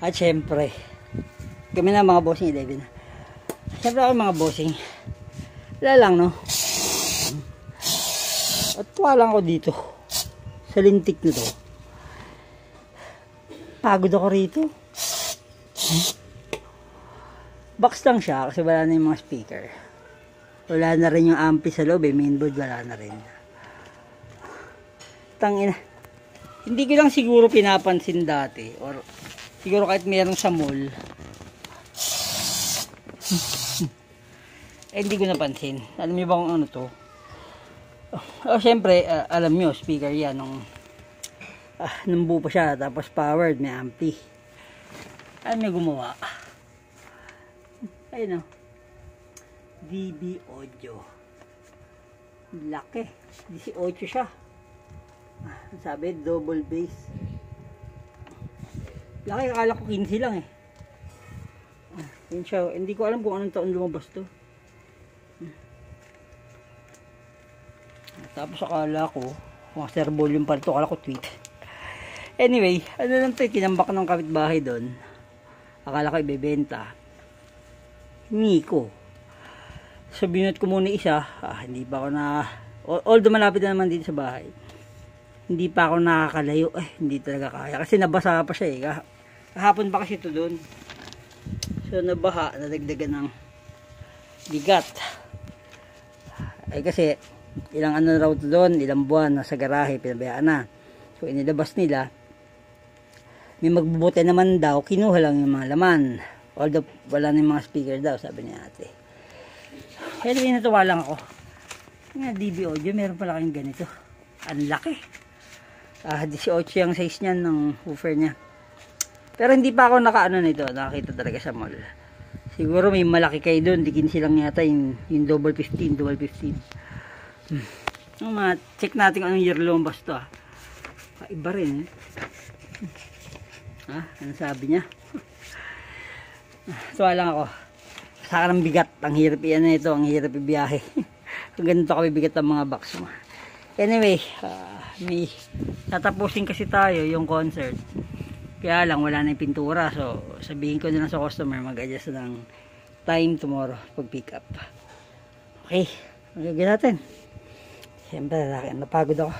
At syempre, kami na mga bossing 11. Syempre ako mga bossing. Wala lang, no? At tuwa lang ako dito. Sa lintik na to. Pagod ako rito. Box lang siya kasi wala na yung mga speaker. Wala na rin yung ampli sa loob eh. Mainboard wala na rin. Tangina. Hindi ko lang siguro pinapansin dati. Or siguro kahit meron sa mall. Hindi ko napansin. Alam niyo ba kung ano to? Syempre, alam niyo, speaker yan. Nung buo pa siya. Tapos powered, may ampli. Ano may gumawa? Ayun o. DB Audio. Laki. 18 siya. Sabi, double bass. Laki, akala ko 15 lang eh. Yun siya. Hindi ko alam kung anong taon lumabas to. Tapos akala ko, master volume pa ito. Akala ko tweet. Anyway, ano lang ito, tinambak ng kapitbahay doon. Akala ko ibebenta. Hindi ko. So binot ko muna isa. Hindi pa ako na, although malapit na naman dito sa bahay, hindi pa ako nakakalayo. Hindi talaga kaya kasi nabasa pa siya eh. Kahapon pa kasi ito doon. So nabaha, nadagdagan ng bigat. Kasi ilang ano raw ito doon, ilang buwan nasa garahe, pinabayaan na. So inilabas nila. May magbubuti naman daw, kinuha lang yung mga laman. Although wala na yung mga speaker daw, sabi ni ate. Anyway, natuwa lang ako. Nga DB Audio, meron pala kayong ganito. Ang laki. 18 yung size niyan ng woofer niya. Pero hindi pa ako nakaano nito, nakakita talaga sa mall. Siguro may malaki kayo doon, di 15 lang yata yung double 15, double 15. Check natin kung anong year lumabas to. Iba rin. Ano sabi niya? Tuwa lang ako. Saka ng bigat. Ang hirap iyan na ito. Ang hirap ibiyahe. Kung ganito kami bigat ang mga box mo. Anyway, may tatapusin kasi tayo yung concert. Kaya lang wala na yung pintura. So sabihin ko na lang sa customer mag-adjust ng time tomorrow pag pick up. Okay. Magagawin natin. Siyempre napagod ako.